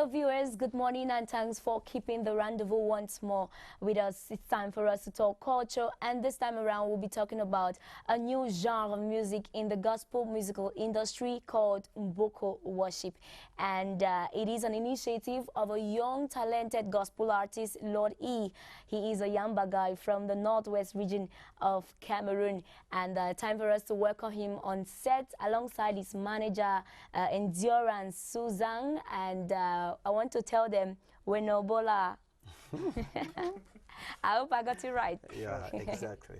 Hello viewers, good morning and thanks for keeping the rendezvous once more with us. It's time for us to talk culture, and this time around we'll be talking about a new genre of music in the gospel musical industry called Mboko Worship. And it is an initiative of a young talented gospel artist, Lord E. He is a Yamba guy from the northwest region of Cameroon, and time for us to welcome him on set alongside his manager Endurance Suzanne. And I want to tell them, Wenobola. I hope I got it right. Yeah, exactly.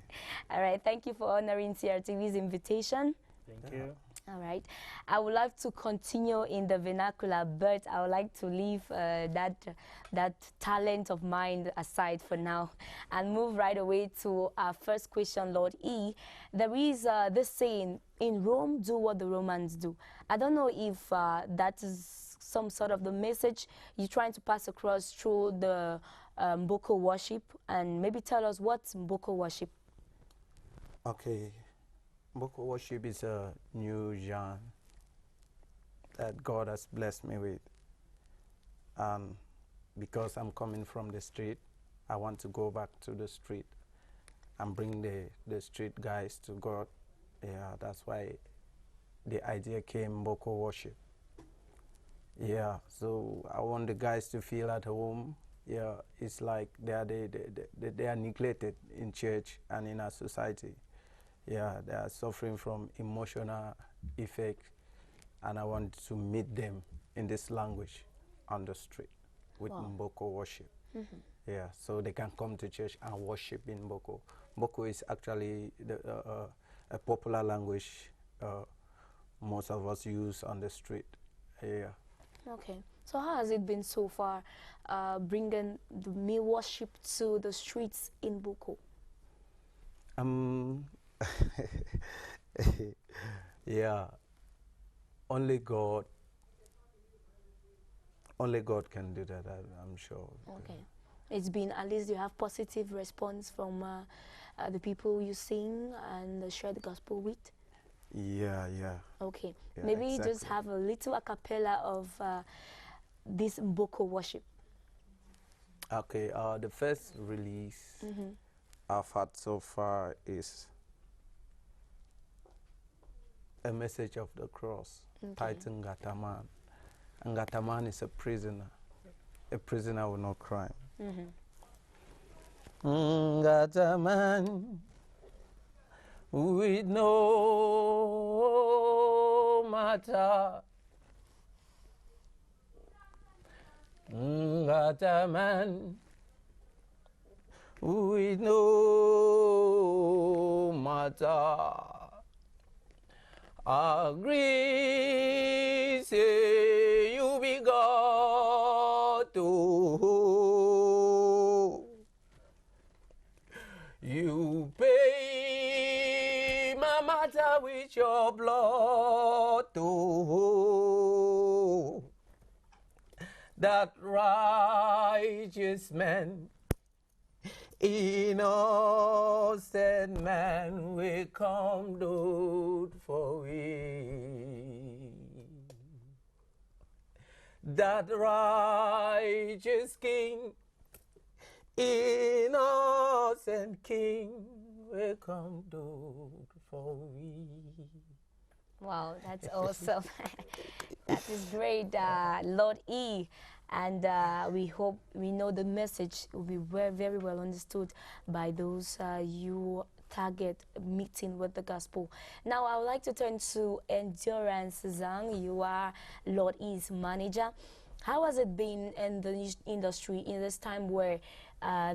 All right, thank you for honoring CRTV's invitation. Thank you. All right, I would like to continue in the vernacular, but I would like to leave that talent of mine aside for now and move right away to our first question, Lord E. There is this saying, in Rome, do what the Romans do. I don't know if that is some sort of the message you're trying to pass across through the Mboko worship, and maybe tell us what's Mboko worship. Okay. Mboko worship is a new genre that God has blessed me with. And because I'm coming from the street, I want to go back to the street and bring the street guys to God. Yeah, that's why the idea came, Mboko worship. Yeah, so I want the guys to feel at home. Yeah, it's like they are neglected in church and in our society. Yeah, they are suffering from emotional effect, and I want to meet them in this language on the street with Mboko worship. Yeah, so they can come to church and worship in Mboko. Mboko is actually a popular language most of us use on the street. Yeah. Okay, so how has it been so far, bringing the meal worship to the streets in Mboko? Yeah, only God can do that, I'm sure. Okay, it's been, at least you have positive response from the people you sing and share the gospel with? Yeah. Okay, yeah, maybe exactly. just have a little a cappella of this Mboko worship. Okay, the first release I've had so far is a message of the cross, titled Ngataman. And Ngataman is a prisoner with no crime. Ngataman with no matter. Ngataman with no matter. Agree, say you be God to. You pay my matter with your blood to. That righteous man, innocent man, will come do for we. That righteous king, innocent king, will come do for we. Wow, that's awesome. That is great, Lord E. And we know the message will be very well understood by those you target meeting with the gospel. Now, I would like to turn to Endurance Zhang. You are Lord E's manager. How has it been in the industry in this time where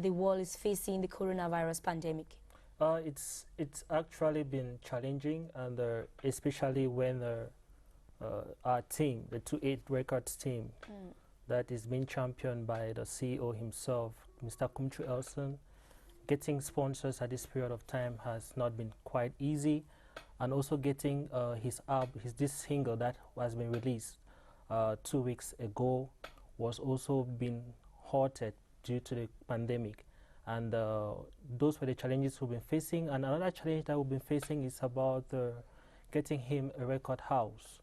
the world is facing the coronavirus pandemic? It's actually been challenging, and especially when our team, the 28 Records team, that is being championed by the CEO himself, Mr. Kumchu Elson, getting sponsors at this period of time has not been quite easy, and also getting this single that has been released 2 weeks ago was also been halted due to the pandemic. And those were the challenges we've been facing. And another challenge that we've been facing is about getting him a record house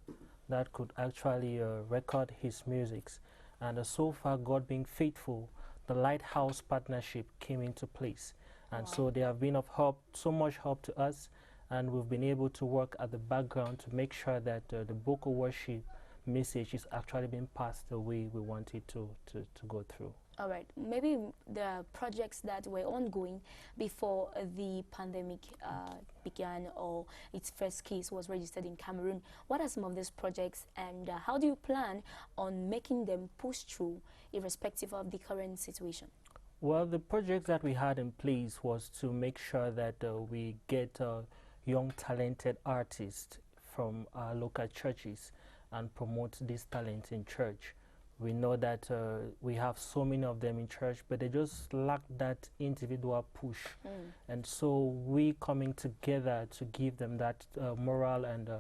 that could actually record his music. And so far, God being faithful, the Lighthouse partnership came into place. And so they have been of help, so much help to us, and we've been able to work at the background to make sure that the Mboko Worship message is actually being passed the way we want it to go through. All right. Maybe the projects that were ongoing before the pandemic began, or its first case was registered in Cameroon. What are some of these projects, and how do you plan on making them push through, irrespective of the current situation? Well, the projects that we had in place was to make sure that we get young, talented artists from our local churches and promote this talent in church. We know that we have so many of them in church, but they just lack that individual push. And so we coming together to give them that moral and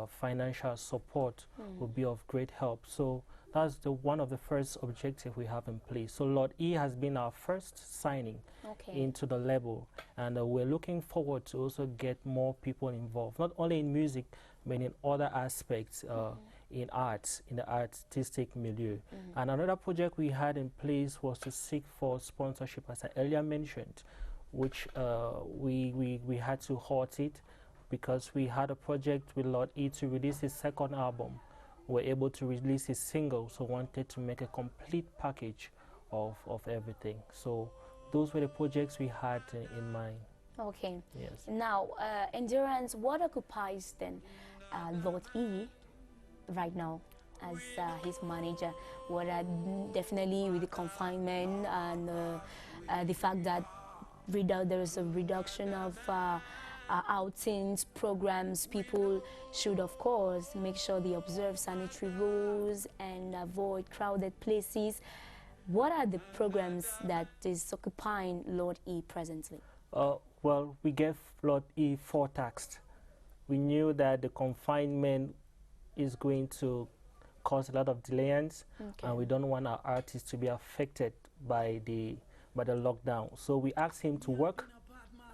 financial support will be of great help. So that's one of the first objectives we have in place. So Lord E has been our first signing into the label, and we're looking forward to also get more people involved, not only in music, but in other aspects in arts, in the artistic milieu. And another project we had in place was to seek for sponsorship, as I earlier mentioned, which we had to halt it because we had a project with Lord E to release his second album. We're able to release his single, so wanted to make a complete package of everything. So those were the projects we had in mind. Okay. Yes. Now, Endurance, what occupies then Lord E right now as his manager? What definitely with the confinement and the fact that there is a reduction of outings, programs, people should of course make sure they observe sanitary rules and avoid crowded places. What are the programs that is occupying Lord E presently? Well, we gave Lord E 4 tasks. We knew that the confinement is going to cause a lot of delays, and we don't want our artists to be affected by the lockdown. So we asked him to work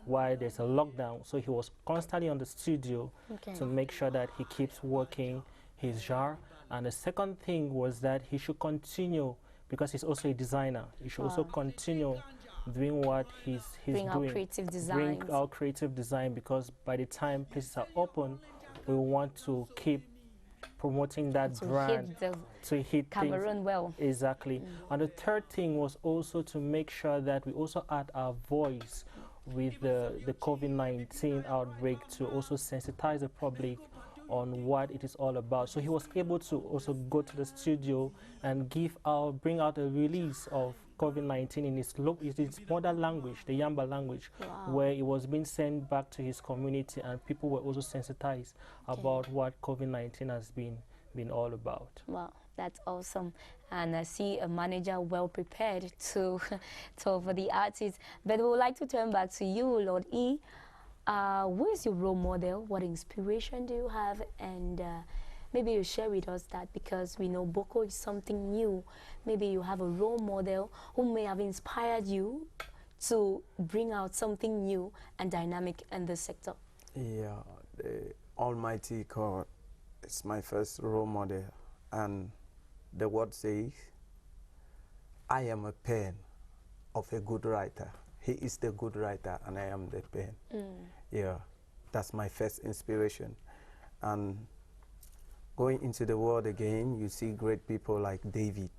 while there's a lockdown. So he was constantly on the studio to make sure that he keeps working his genre. And the second thing was that he should continue, because he's also a designer, he should also continue doing what he's doing. Bring out creative design, because by the time places are open, we want to keep promoting that brand to hit Cameroon things. well. Exactly. And the third thing was also to make sure that we also add our voice with the COVID-19 outbreak to also sensitize the public on what it is all about. So he was able to also go to the studio and bring out a release of COVID-19 in its mother language, the Yamba language, where it was being sent back to his community, and people were also sensitized about what COVID-19 has been all about. Wow, that's awesome. And I see a manager well prepared to talk for the artists. But we would like to turn back to you, Lord E. Who is your role model? What inspiration do you have? And maybe you share with us that, because we know Mboko is something new. Maybe you have a role model who may have inspired you to bring out something new and dynamic in the sector. Yeah, the Almighty God is my first role model, and the word says, I am a pen of a good writer. He is the good writer, and I am the pen. Yeah, that's my first inspiration. And going into the world again, you see great people like David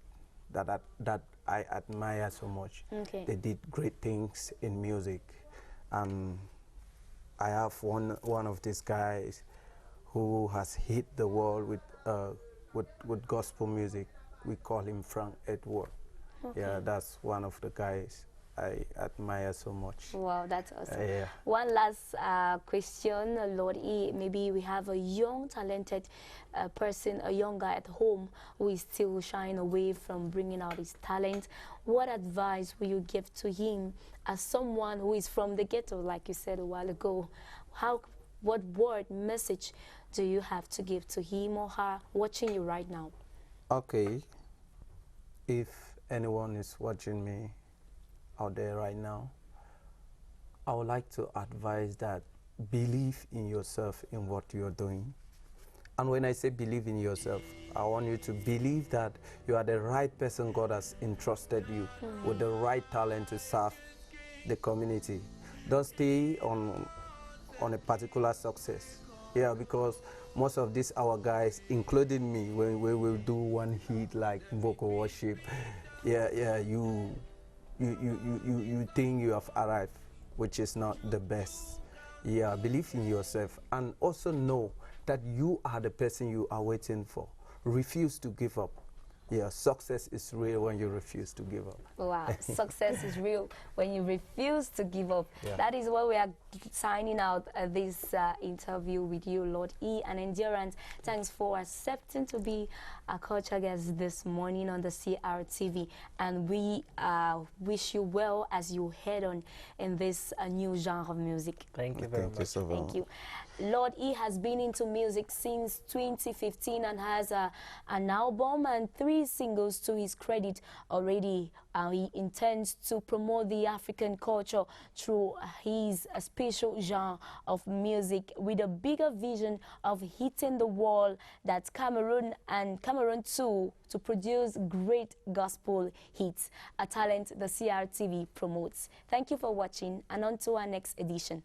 that I admire so much. They did great things in music, and I have one of these guys who has hit the world with gospel music. We call him Frank Edward. Yeah, that's one of the guys I admire so much. Wow, that's awesome. Yeah. One last question, Lord E. Maybe we have a young, talented person, a young guy at home who is still shying away from bringing out his talent. What advice will you give to him as someone who is from the ghetto, like you said a while ago? What word, message do you have to give to him or her watching you right now? Okay, if anyone is watching me out there right now, I would like to advise that believe in yourself, in what you're doing, And when I say believe in yourself, I want you to believe that you are the right person God has entrusted you with the right talent to serve the community. Don't stay on a particular success. Yeah, because most of these our guys, including me, when we will do one hit like Mboko Worship, you think you have arrived, which is not the best. Yeah, believe in yourself and also know that you are the person you are waiting for. Refuse to give up. Yeah, success is real when you refuse to give up. Wow, success is real when you refuse to give up. Yeah. That is why we are signing out this interview with you, Lord E. and Endurance. Thanks for accepting to be a culture guest this morning on the CRTV. And we wish you well as you head on in this new genre of music. Thank you very much. Thank you. Lord E has been into music since 2015 and has an album and 3 singles to his credit already. He intends to promote the African culture through his special genre of music with a bigger vision of hitting the wall that Cameroon too to produce great gospel hits, a talent the CRTV promotes. Thank you for watching and on to our next edition.